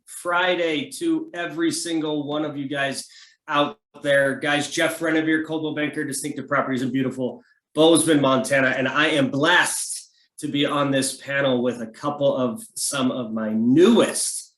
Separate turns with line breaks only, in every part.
Friday to every single one of you guys out there. Guys, Jeff Renevere, Coldwell Banker, Distinctive Properties in beautiful Bozeman, Montana. And I am blessed to be on this panel with some of my newest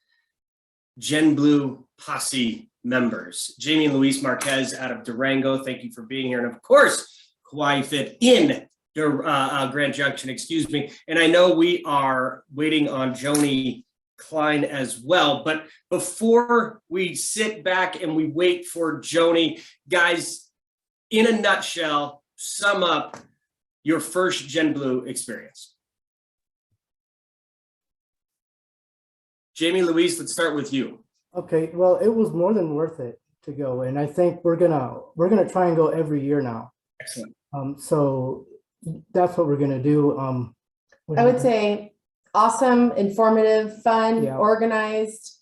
Gen Blue Posse members. Jamie and Luis Marquez out of Durango. Thank you for being here. And of course, Kauai Fit in Grand Junction, excuse me. And I know we are waiting on Joni Klein as well. But before we sit back and we wait for Joni, guys, in a nutshell, sum up your first Gen Blue experience. Jamie, Louise, let's start with you.
Okay, well, it was more than worth it to go, and I think we're gonna try and go every year now.
Excellent.
So that's what we're gonna do.
I would say awesome, informative, fun,
Yeah.
organized,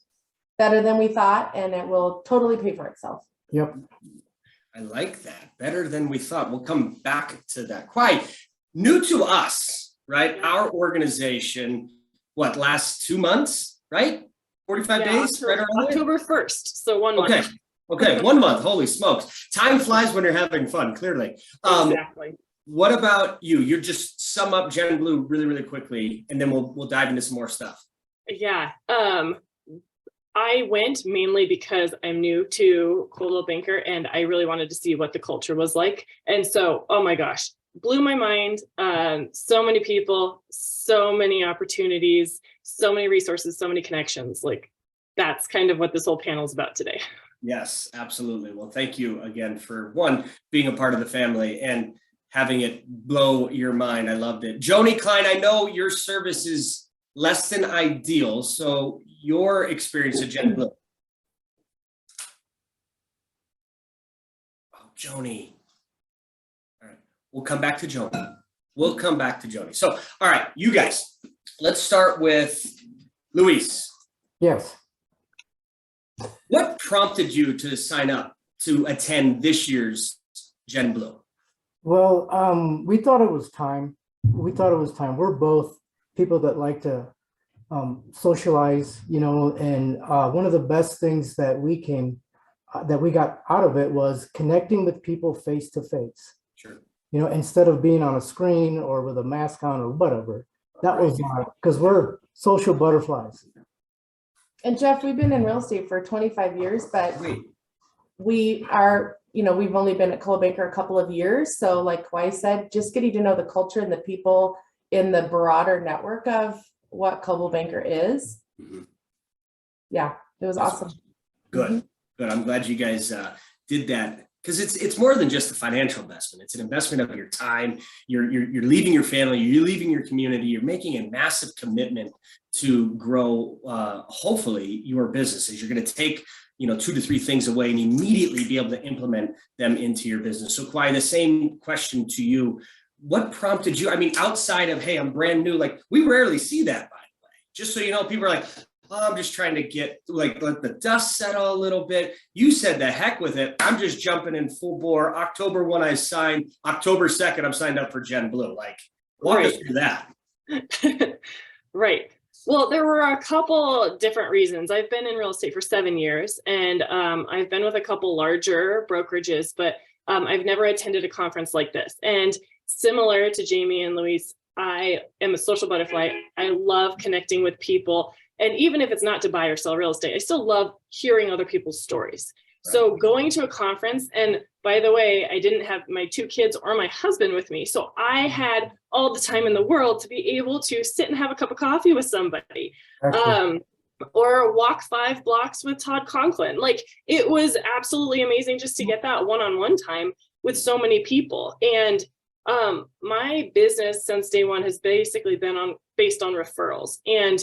better than we thought, and it will totally pay for itself.
Yep.
I like that. Better than we thought. We'll come back to that. Quite new to us, right? Our organization, last 2 months, right? 45 days,
October,
right around there?
October 1st, so 1 month.
Okay, 1 month. Holy smokes. Time flies when you're having fun, clearly.
Exactly.
What about you? You just sum up Gen Blue really, really quickly, and then we'll dive into some more stuff.
Yeah. I went mainly because I'm new to Coldwell Banker and I really wanted to see what the culture was like. And so, oh my gosh, blew my mind. So many people, so many opportunities, so many resources, so many connections. Like that's kind of what this whole panel is about today.
Yes, absolutely. Well, thank you again for being a part of the family and having it blow your mind. I loved it. Joni Klein, I know your service is less than ideal. So your experience at Gen Blue. Oh, Joni. All right. We'll come back to Joni. So, all right, you guys, let's start with Luis.
Yes.
What prompted you to sign up to attend this year's Gen Blue?
Well, we thought it was time. We're both people that like to socialize, and one of the best things that we got out of it was connecting with people face to face.
Sure.
Instead of being on a screen or with a mask on or whatever. That was because we're social butterflies.
And Jeff, we've been in real estate for 25 years, but
Wait.
we are, we've only been at Coldwell Banker a couple of years. So like Kauai said, just getting to know the culture and the people in the broader network of what Coldwell Banker is.
Mm-hmm.
Yeah, it was awesome.
Good.
Mm-hmm.
Good. I'm glad you guys did that because it's more than just a financial investment. It's an investment of your time. You're leaving your family. You're leaving your community. You're making a massive commitment to grow, hopefully, your businesses. You're going to take 2 to 3 things away and immediately be able to implement them into your business. So, Kauai, the same question to you. What prompted you? I mean, outside of, hey, I'm brand new, like we rarely see that, by the way. Just so you know, people are like, oh, I'm just trying to let the dust settle a little bit. You said the heck with it. I'm just jumping in full bore. October 1, I signed. October 2nd, I'm signed up for Gen Blue. Like, walk us through that.
Right. Well, there were a couple different reasons. I've been in real estate for 7 years, and I've been with a couple larger brokerages, but I've never attended a conference like this. And similar to Jamie and Luis, I am a social butterfly. I love connecting with people. And even if it's not to buy or sell real estate, I still love hearing other people's stories. Right. So going to a conference, and by the way, I didn't have my 2 kids or my husband with me. So I had all the time in the world to be able to sit and have a cup of coffee with somebody. Or walk 5 blocks with Todd Conklin. Like it was absolutely amazing just to get that one-on-one time with so many people. And my business since day one has basically been based on referrals. And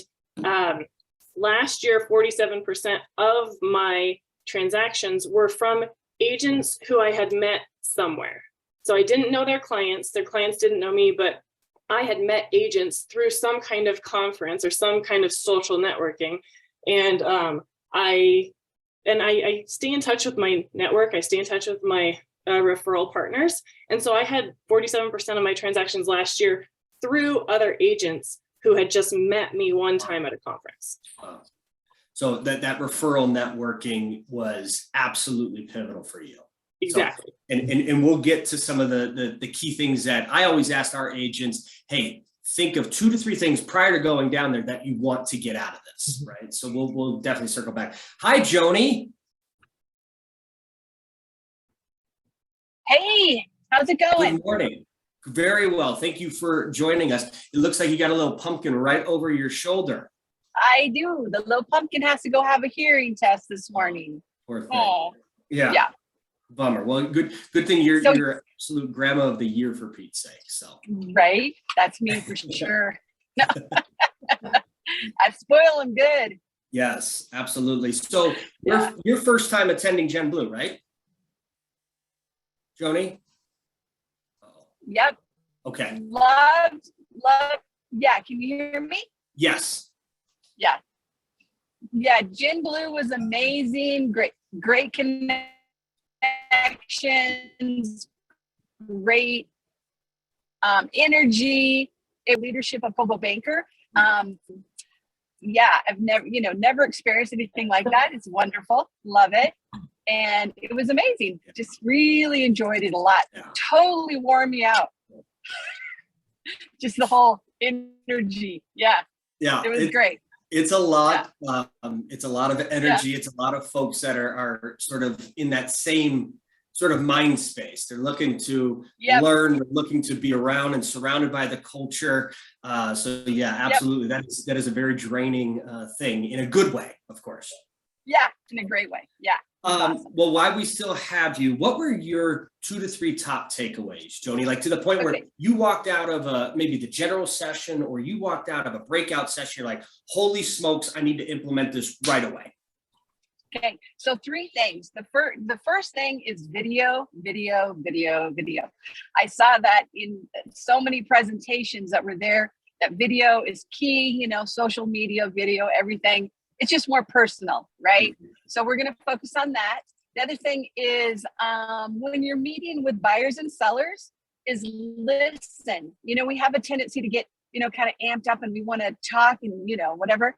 last year, 47% of my transactions were from agents who I had met somewhere. So I didn't know their clients didn't know me, but I had met agents through some kind of conference or some kind of social networking. And I stay in touch with my network. I stay in touch with my referral partners. And so I had 47% of my transactions last year through other agents who had just met me one time at a conference.
So that referral networking was absolutely pivotal for you.
Exactly.
So, and we'll get to some of the key things that I always ask our agents, hey, think of 2 to 3 things prior to going down there that you want to get out of this, right? So we'll definitely circle back. Hi, Joni.
Hey, how's it going?
Good morning. Very well. Thank you for joining us. It looks like you got a little pumpkin right over your shoulder.
I do. The little pumpkin has to go have a hearing test this morning.
Poor thing.
Oh,
Yeah.
yeah.
Bummer. Well, good thing you're
So-
you're absolute grandma of the year for Pete's sake. So
right? That's me for sure. I spoil them good.
yes, absolutely. So
Yeah.
your first time attending Gen Blue, right? Joni? Oh,
Yep.
okay.
Loved. Yeah. Can you hear me?
Yes.
Yeah. Gin Blue was amazing. Great connections. Great energy. Leadership of Coldwell Banker. Yeah, I've never experienced anything like that. It's wonderful. Love it. And it was amazing. Just really enjoyed it a lot.
Yeah.
Totally wore me out. Just the whole energy. Yeah,
Yeah.
it was great.
It's a lot. It's a lot of energy.
Yeah.
It's a lot of folks that are sort of in that same sort of mind space. They're looking to
Yep.
learn, they're looking to be around and surrounded by the culture. So yeah, absolutely. That is a very draining thing in a good way, of course.
Yeah, in a great way. Yeah. Awesome.
Well, while we still have you, what were your 2 to 3 top takeaways, Joni? Like to the point where
Okay.
you walked out of maybe the general session or you walked out of a breakout session, you're like, holy smokes, I need to implement this right away.
Okay, so 3 things. The first thing is video. I saw that in so many presentations that were there, that video is key, social media, video, everything. It's just more personal, right? So we're gonna focus on that. The other thing is when you're meeting with buyers and sellers is listen. We have a tendency to get, kind of amped up and we wanna talk and, whatever.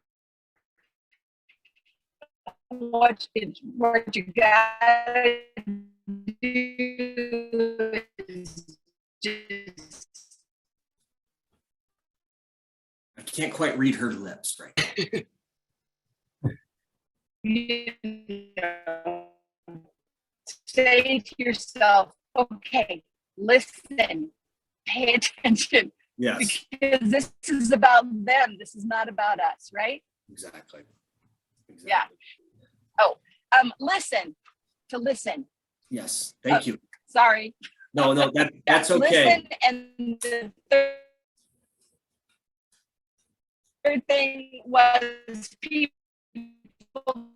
What you gotta do is just
I can't quite read her lips right now.
Say to yourself, okay, listen, pay attention,
Yes,
because this is about them. This is not about us, right?
exactly.
Yeah. Listen.
Yes, thank you.
Sorry.
No, that's okay.
Listen, and the third thing was people.
All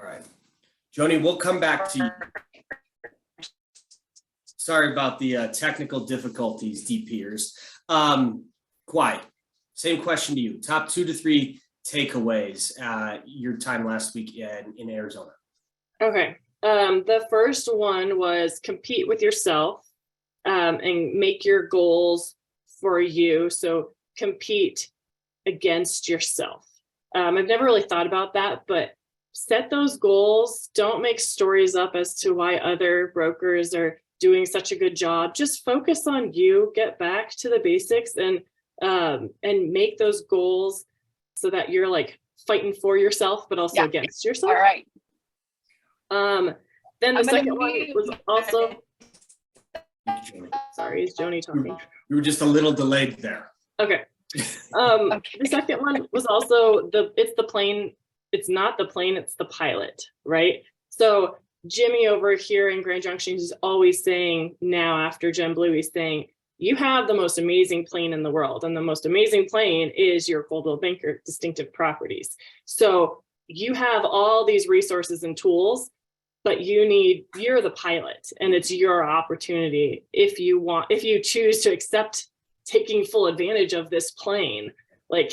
right. Joni, we'll come back to you. Sorry about the technical difficulties, deep ears. Quiet. Same question to you. Top 2 to 3 takeaways, your time last week in Arizona.
Okay. The first one was compete with yourself and make your goals for you. So compete against yourself. I've never really thought about that, but set those goals. Don't make stories up as to why other brokers are doing such a good job. Just focus on you, get back to the basics and make those goals so that you're like fighting for yourself, but also against yourself.
All right.
Then the
I'm gonna
second one
mute.
was also,
Joni.
sorry, is Joni talking?
You were just a little delayed there.
Okay.
Okay.
The second one was also it's not the plane, it's the pilot, right? So Jimmy over here in Grand Junction is always saying now after Gen Blue, he's saying, you have the most amazing plane in the world. And the most amazing plane is your Coldwell Banker distinctive properties. So you have all these resources and tools, but you're the pilot and it's your opportunity. If you choose to accept taking full advantage of this plane, like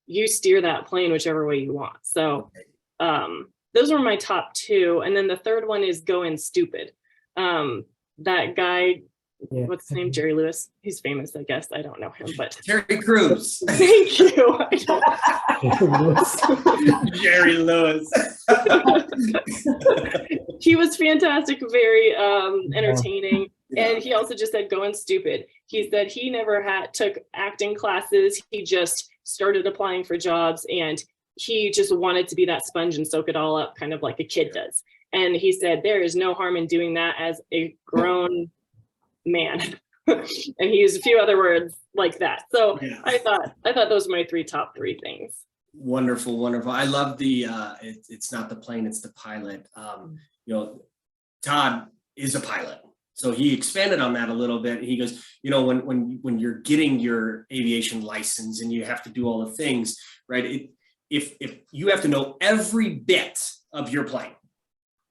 you steer that plane whichever way you want. So those were my top 2. And then the third one is go in stupid. That guy
Yeah.
what's his name? Jerry Lewis. He's famous, I guess. I don't know him, but
Terry Crews.
thank you. I don't-
Jerry Lewis.
He was fantastic, very entertaining. And he also just said going stupid. He said he never took acting classes. He just started applying for jobs, and he just wanted to be that sponge and soak it all up, kind of like a kid does. And he said there is no harm in doing that as a grown man. And he used a few other words like that. So
Yeah.
I thought those were my top three things.
Wonderful, wonderful. I love the it's not the plane, it's the pilot. You know, Todd is a pilot. So he expanded on that a little bit. He goes, you know, when you're getting your aviation license and you have to do all the things, right? If you have to know every bit of your plane,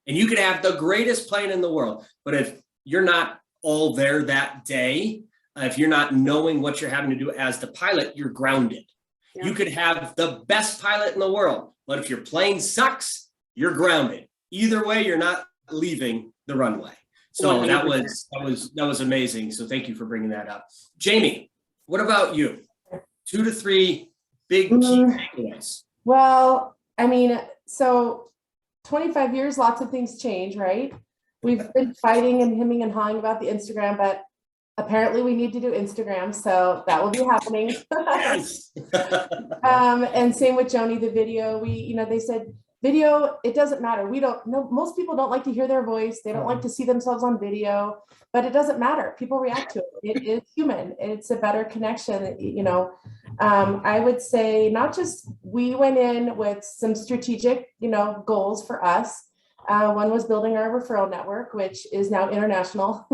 and you could have the greatest plane in the world, but if you're not all there that day, if you're not knowing what you're having to do as the pilot, you're grounded.
Yeah.
You could have the best pilot in the world, but if your plane sucks, you're grounded. Either way, you're not leaving the runway. So
100%.
that was amazing. So thank you for bringing that up. Jamie, what about you? 2 to 3 big key takeaways.
Well, I mean, so 25 years, lots of things change, right? We've been fighting and hemming and hawing about the Instagram, but apparently we need to do Instagram, so that will be happening.
Yes.
And same with Joni, the video. They said video, it doesn't matter. We don't know. Most people don't like to hear their voice. They don't like to see themselves on video, but it doesn't matter. People react to it. It is human. It's a better connection, I would say not just we went in with some strategic, goals for us. One was building our referral network, which is now international.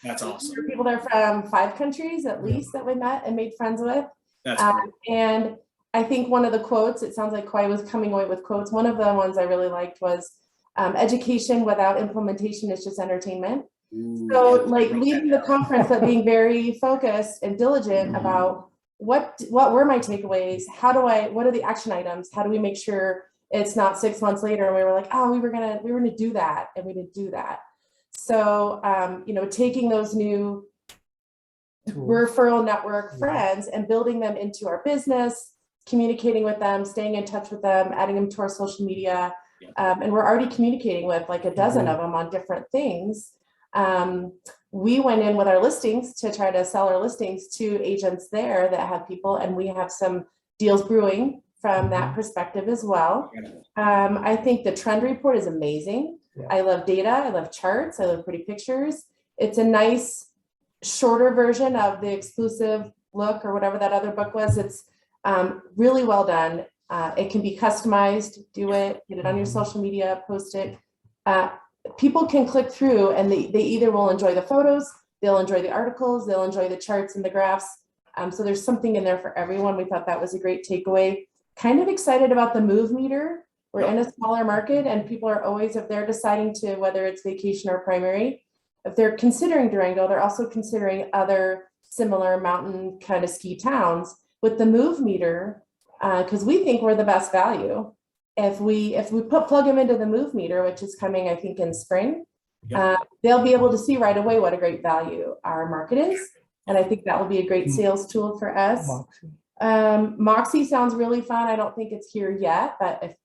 That's awesome.
There are people there from 5 countries at least that we met and made friends with.
That's great.
And I think one of the quotes, it sounds like Kwai was coming away with quotes. One of the ones I really liked was education without implementation is just entertainment. So like leaving the conference, but being very focused and diligent about what were my takeaways? What are the action items? How do we make sure it's not 6 months later and we were like, oh, we were gonna do that and we didn't do that. So taking those new referral network friends and building them into our business, communicating with them, staying in touch with them, adding them to our social media. And we're already communicating with like a dozen of them on different things. We went in with our listings to try to sell our listings to agents there that have people, and we have some deals brewing from that perspective as well. I think the trend report is amazing.
Yeah.
I love data. I love charts. I love pretty pictures. It's a nice shorter version of the exclusive look or whatever that other book was. It's really well done. It can be customized, do it, get it on your social media, post it. People can click through and they either will enjoy the photos, they'll enjoy the articles, they'll enjoy the charts and the graphs. So there's something in there for everyone. We thought that was a great takeaway. Kind of excited about the move meter. We're in a smaller market and people are always, if they're deciding to, whether it's vacation or primary, if they're considering Durango, they're also considering other similar mountain kind of ski towns with the move meter, because we think we're the best value. If we plug them into the move meter, which is coming, I think in spring, they'll be able to see right away what a great value our market is. And I think that will be a great sales tool for us. Moxie sounds really fun. I don't think it's here yet, but if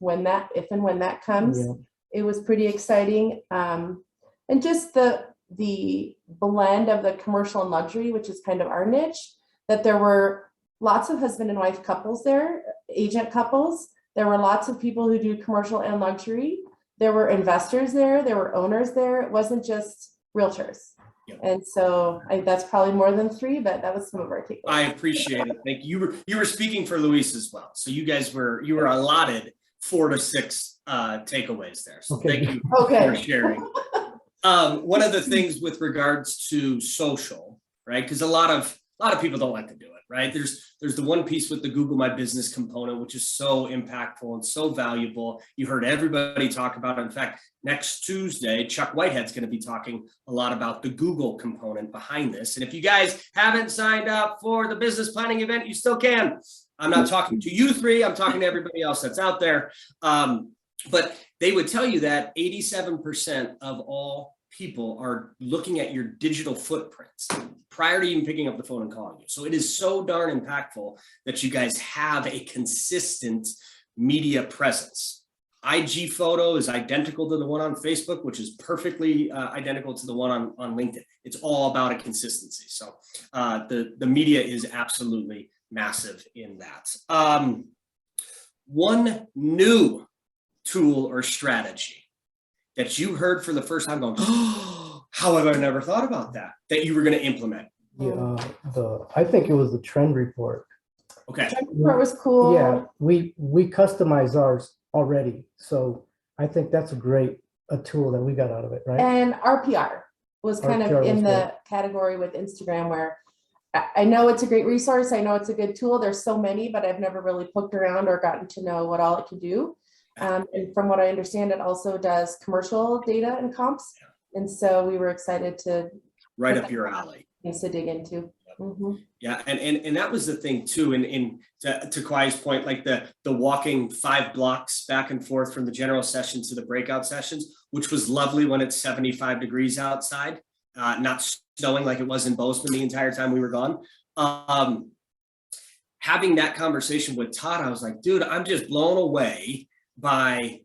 and when that comes, it was pretty exciting. And just the blend of the commercial and luxury, which is kind of our niche, that there were lots of husband and wife couples there, agent couples. There were lots of people who do commercial and luxury. There were investors there. There were owners there. It wasn't just realtors. And so that's probably more than 3, but that was some of our takeaways.
I appreciate it. Thank you. You were speaking for Luis as well. So you guys were allotted 4 to 6 takeaways there. So thank you for sharing. One of the things with regards to social, right? Because a lot of people don't like to do it, right? There's the one piece with the Google My Business component, which is so impactful and so valuable. You heard everybody talk about it. In fact, next Tuesday, Chuck Whitehead's going to be talking a lot about the Google component behind this. And if you guys haven't signed up for the business planning event, you still can. I'm not talking to you 3. I'm talking to everybody else that's out there. But they would tell you that 87% of all people are looking at your digital footprints prior to even picking up the phone and calling you. So it is so darn impactful that you guys have a consistent media presence. IG photo is identical to the one on Facebook, which is perfectly identical to the one on LinkedIn. It's all about a consistency. So the media is absolutely massive in that. One new tool or strategy that you heard for the first time going, oh, how have I never thought about that you were going to implement?
Yeah, I think it was the trend report.
Okay.
That was cool.
Yeah, we customize ours already. So I think that's a tool that we got out of it, right?
And RPR was kind
RPR
of in
was
the category with Instagram where I know it's a great resource. I know it's a good tool. There's so many, but I've never really poked around or gotten to know what all it can do. And from what I understand, it also does commercial data and comps. And so we were excited to
Right up your alley.
things to dig into. Mm-hmm.
Yeah, and that was the thing too. And to Kwai's point, like the walking 5 blocks back and forth from the general session to the breakout sessions, which was lovely when it's 75 degrees outside, not snowing like it was in Bozeman the entire time we were gone. Having that conversation with Todd, I was like, dude, I'm just blown away by,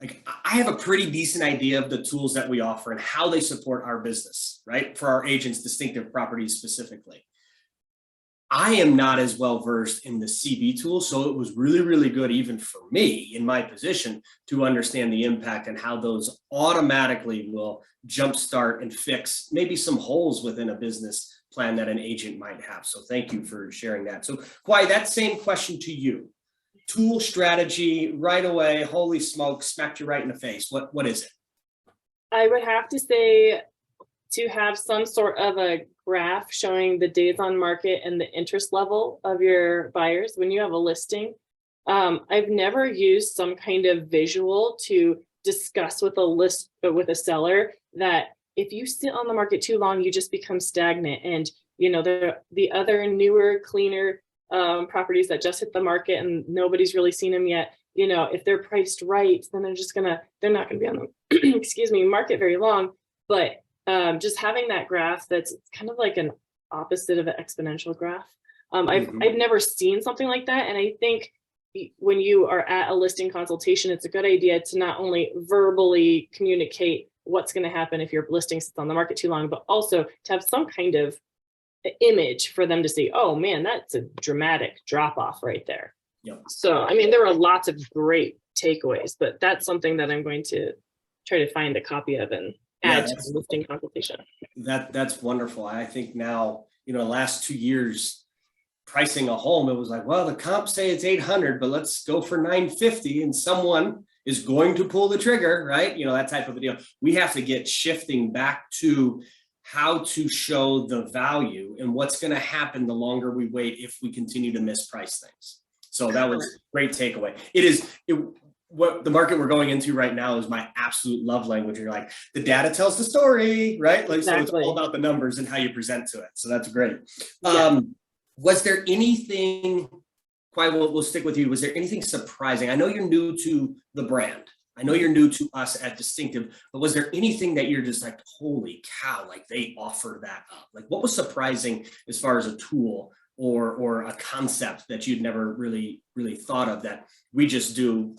like, I have a pretty decent idea of the tools that we offer and how they support our business, right? For our agents' distinctive properties specifically. I am not as well versed in the CB tool, so it was really, really good even for me in my position to understand the impact and how those automatically will jumpstart and fix maybe some holes within a business plan that an agent might have. So thank you for sharing that. So Kwai, that same question to you. Tool strategy right away, holy smoke, smacked you right in the face. What is it?
I would have to say to have some sort of a graph showing the days on market and the interest level of your buyers when you have a listing. I've never used some kind of visual to discuss with a seller that if you sit on the market too long, you just become stagnant. And you know, the other newer, cleaner properties that just hit the market and nobody's really seen them yet, you know, if they're priced right, then they're not gonna be on the excuse me, market very long. But just having that graph that's kind of like an opposite of an exponential graph. I've never seen something like that. And I think when you are at a listing consultation, it's a good idea to not only verbally communicate what's going to happen if your listing sits on the market too long, but also to have some kind of image for them to see, oh man, that's a dramatic drop off right there.
Yep.
So, I mean, there were lots of great takeaways, but that's something that I'm going to try to find a copy of and add to the listing consultation.
That's wonderful. I think now, you know, the last 2 years pricing a home, it was like, well, the comps say it's 800, but let's go for 950 and someone is going to pull the trigger, right? You know, that type of a deal. We have to get shifting back to how to show the value and what's going to happen the longer we wait if we continue to misprice things. So that was a great takeaway. What the market we're going into right now is my absolute love language. You're like, the data tells the story, right? Like, exactly. So it's all about the numbers and how you present to it. So that's great. Yeah. Was there anything, Kwai, we'll stick with you. Was there anything surprising? I know you're new to the brand. I know you're new to us at Distinctive, but was there anything that you're just like, holy cow, like they offer that up? Like what was surprising as far as a tool or a concept that you'd never really thought of that we just do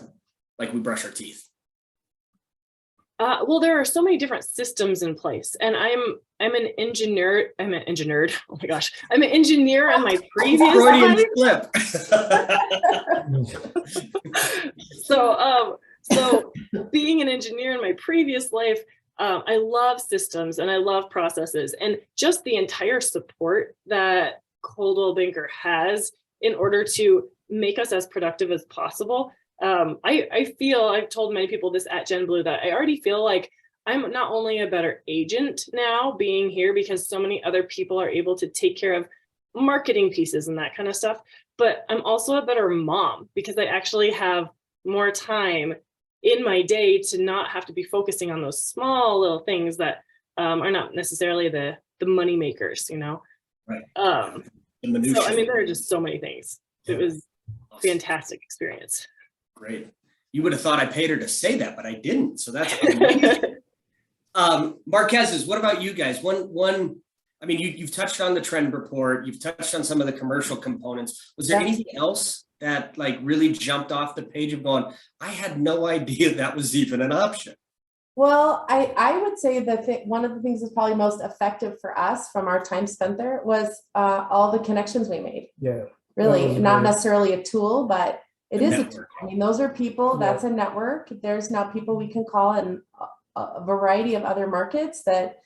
like we brush our teeth?
Well, there are so many different systems in place, and I'm an engineer. Oh my gosh, I'm an engineer in my previous life. So being an engineer in my previous life, I love systems and I love processes, and just the entire support that Coldwell Banker has in order to make us as productive as possible. I feel, I've told many people this at Gen Blue, that I already feel like I'm not only a better agent now being here because so many other people are able to take care of marketing pieces and that kind of stuff, but I'm also a better mom because I actually have more time in my day to not have to be focusing on those small little things that are not necessarily the money makers, you know?
Right.
So, I mean, there are just so many things. It was a fantastic experience.
Great. You would have thought I paid her to say that, but I didn't. So that's amazing. Marquez's, what about you guys? I mean, you've touched on the trend report, you've touched on some of the commercial components. Was there
Yeah.
anything else that like really jumped off the page of going, I had no idea that was even an option?
Well, I would say that one of the things that's probably most effective for us from our time spent there was all the connections we made.
Yeah.
Really, not
great.
necessarily a tool, but it
The
is a tool.
network.
I mean, those are people,
Yeah.
that's a network. There's now people we can call in a variety of other markets that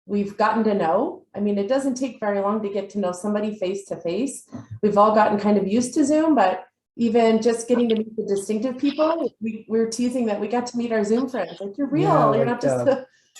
we've gotten to know. I mean, it doesn't take very long to get to know somebody face to face. We've all gotten kind of used to Zoom, but even just getting to meet the distinctive people, we were teasing that we got to meet our Zoom friends. Like, you're real.
Yeah,
You're
like,
not just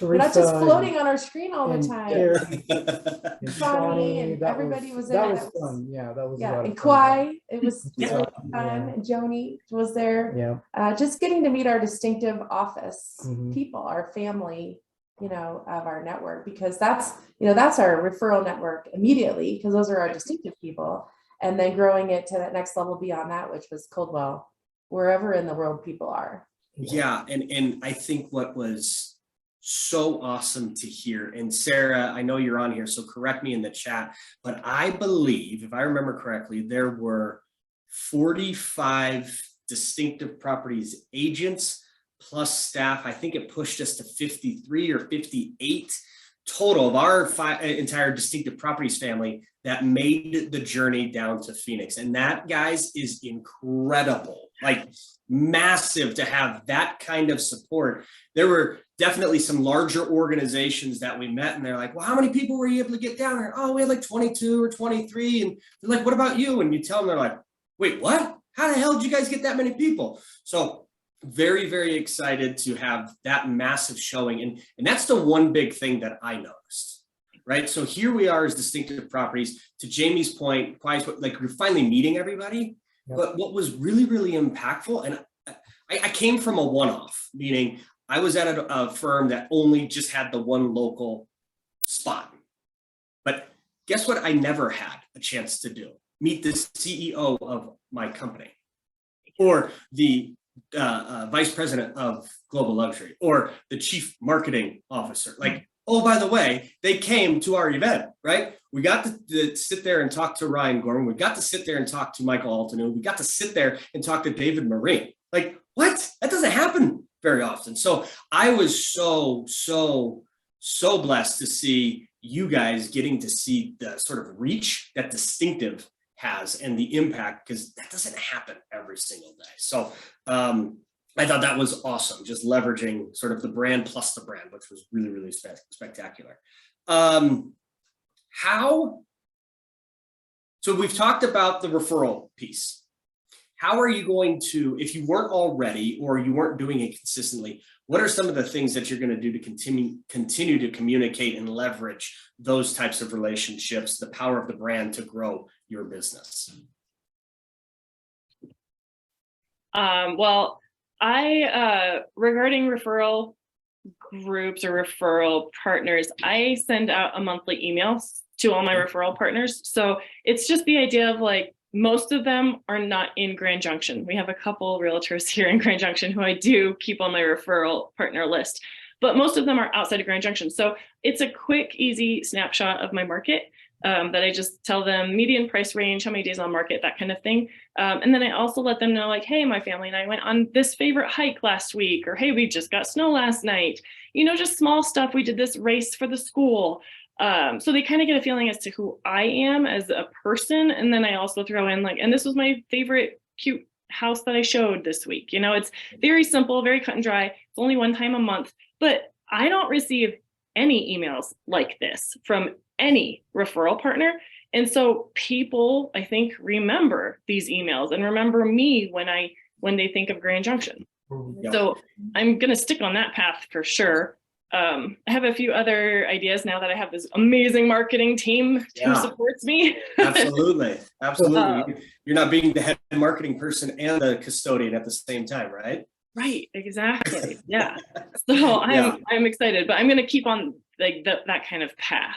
you're not
Teresa
just floating on our screen all the
and
time.
Eric and
Shawnee
Shawnee,
and
that
everybody was in
that
it.
was
That was-
fun. Yeah, that was a
Yeah,
lot
and
of fun.
Kwai, it was
Yeah.
really fun.
Yeah.
And Joni was there.
Yeah.
Just getting to meet our distinctive office
Mhm.
people, our family, of our network, because that's our referral network immediately, because those are our distinctive people. And then growing it to that next level beyond that, which was Coldwell, wherever in the world people are.
Yeah, and I think what was so awesome to hear, and Sarah, I know you're on here, so correct me in the chat, but I believe, if I remember correctly, there were 45 distinctive properties agents plus staff. I think it pushed us to 53 or 58 total of our entire distinctive properties family that made the journey down to Phoenix. And that, guys, is incredible. Like, massive to have that kind of support. There were definitely some larger organizations that we met, and they're like, well, how many people were you able to get down there? Oh, we had like 22 or 23. And they're like, what about you? And you tell them, they're like, wait, what? How the hell did you guys get that many people? So very, very excited to have that massive showing. And that's the one big thing that I noticed, right? So here we are as distinctive properties. To Jamie's point, like, we're finally meeting everybody. Yep. But what was really, really impactful, and I came from a one-off, meaning I was at a firm that only just had the one local spot. But guess what I never had a chance to do? Meet the CEO of my company, or the vice president of global luxury, or the chief marketing officer. Like, oh, by the way, they came to our event, right? We got to sit there and talk to Ryan Gorman. We got to sit there and talk to Michael Altanu. We got to sit there and talk to David Marine. Like, what? That doesn't happen very often. So I was so blessed to see you guys getting to see the sort of reach that distinctive has and the impact, because that doesn't happen every single day. So I thought that was awesome, just leveraging sort of the brand plus the brand, which was really, really spectacular. So we've talked about the referral piece. How are you going to, if you weren't already or you weren't doing it consistently, what are some of the things that you're going to do to continue to communicate and leverage those types of relationships, the power of the brand to grow your business?
Well, regarding referral groups or referral partners, I send out a monthly email to all my referral partners. So it's just the idea of, like, most of them are not in Grand Junction. We have a couple realtors here in Grand Junction who I do keep on my referral partner list, but most of them are outside of Grand Junction. So it's a quick, easy snapshot of my market that I just tell them median price range, how many days on market, that kind of thing. And then I also let them know, like, hey, my family and I went on this favorite hike last week, or hey, we just got snow last night. Just small stuff. We did this race for the school. So they kind of get a feeling as to who I am as a person. And then I also throw in, like, and this was my favorite cute house that I showed this week. It's very simple, very cut and dry. It's only one time a month, but I don't receive any emails like this from any referral partner. And so people, I think, remember these emails and remember me when they think of Grand Junction.
Yep.
So I'm going to stick on that path for sure. I have a few other ideas now that I have this amazing marketing team who supports me.
Absolutely. You're not being the head marketing person and the custodian at the same time, right?
Right, exactly. Yeah. So I'm excited, but I'm going to keep on, like, that kind of path.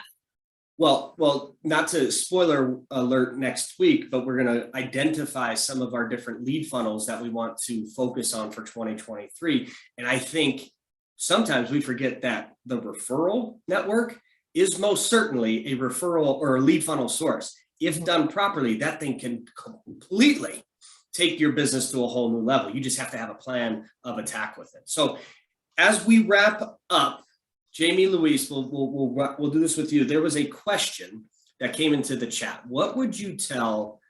Well, not to spoiler alert next week, but we're going to identify some of our different lead funnels that we want to focus on for 2023. And I think sometimes we forget that the referral network is most certainly a referral or a lead funnel source. If done properly, that thing can completely take your business to a whole new level. You just have to have a plan of attack with it. So as we wrap up, Jamie, Luis, we'll do this with you. There was a question that came into the chat. What would you tell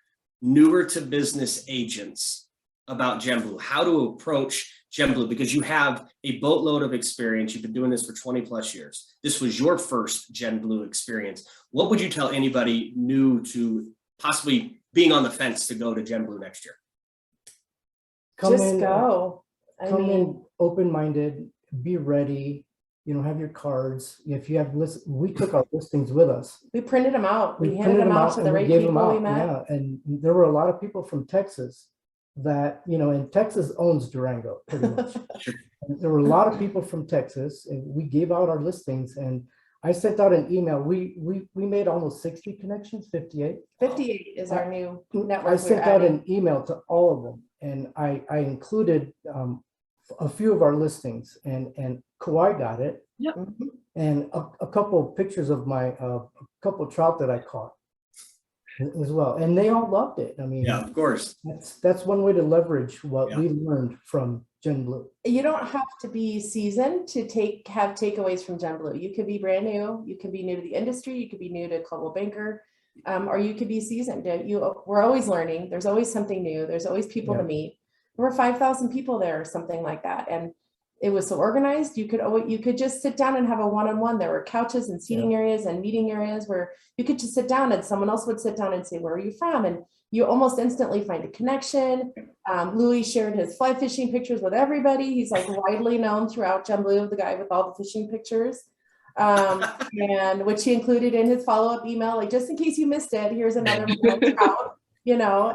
newer to business agents about GenBlue, how to approach GenBlue? Because you have a boatload of experience. You've been doing this for 20 plus years. This was your first GenBlue experience. What would you tell anybody new to possibly being on the fence to go to GenBlue next year?
Come
Just
in,
go. I
come
mean,
in open-minded, be ready, have your cards. If you have we took our listings with us.
we printed them out. We handed
printed
them out to
and
the
we
right
gave them
people we
out.
met.
Yeah, and there were a lot of people from Texas that, and Texas owns Durango pretty much. And there were a lot of people from Texas, and we gave out our listings, and I sent out an email. We made almost 60 connections, 58.
58 is our new network.
I sent out an email to all of them, and I included a few of our listings, and Kauai got it.
Yep.
Mhm.
And a couple of pictures of my a couple of trout that I caught as well, and they all loved it. I mean,
Yeah, of course.
that's one way to leverage what
Yeah.
we learned from GenBlue.
You don't have to be seasoned to have takeaways from GenBlue. You could be brand new. You could be new to the industry. You could be new to Coldwell Banker, or you could be seasoned. We're always learning. There's always something new. There's always people to meet. There were 5,000 people there or something like that, and it was so organized. You could just sit down and have a one-on-one. There were couches and seating areas and meeting areas where you could just sit down, and someone else would sit down and say, "Where are you from?" And you almost instantly find a connection. Louis shared his fly fishing pictures with everybody. He's like widely known throughout GenBlue, the guy with all the fishing pictures, and which he included in his follow-up email, like, just in case you missed it, here's another trout,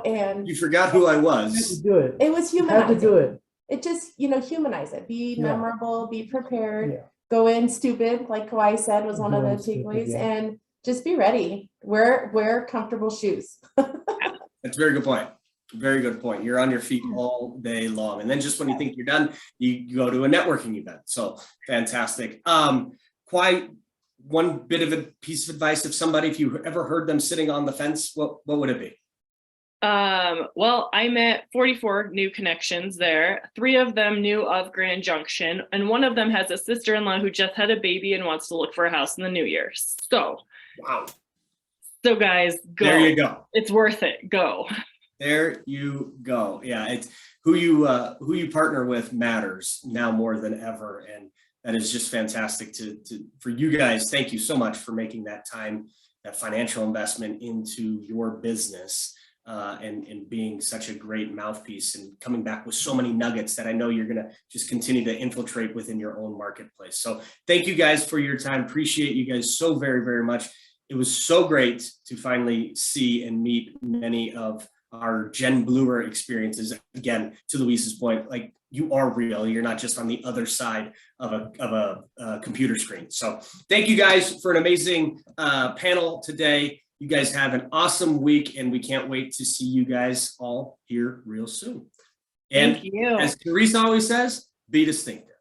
and
You forgot who I
Had to
was.
do it.
it was
Had to
humanizing.
do it.
It just, humanize it, be
Yeah.
memorable, be prepared,
Yeah.
go in stupid, like Kauai said was one of
Go
the
in stupid,
takeaways,
yeah.
and just be ready. Wear comfortable shoes.
That's a very good point. Very good point. You're on your feet all day long. And then just when you think you're done, you go to a networking event. So fantastic. Quite one bit of a piece of advice if you ever heard them sitting on the fence, what would it be?
Well, I met 44 new connections there. 3 of them knew of Grand Junction, and one of them has a sister-in-law who just had a baby and wants to look for a house in the new year.
Wow.
So guys, go.
There you go.
It's worth it. Go.
There you go. Yeah, it's who you partner with matters now more than ever, and that is just fantastic for you guys. Thank you so much for making that time, that financial investment into your business, and being such a great mouthpiece and coming back with so many nuggets that I know you're gonna just continue to infiltrate within your own marketplace. So thank you guys for your time. Appreciate you guys so very, very much. It was so great to finally see and meet many of our GenBluer experiences. Again, to Luis's point, like, you are real. You're not just on the other side of a computer screen. So thank you guys for an amazing panel today. You guys have an awesome week, and we can't wait to see you guys all here real soon. And
Thank you.
as Teresa always says, be distinctive.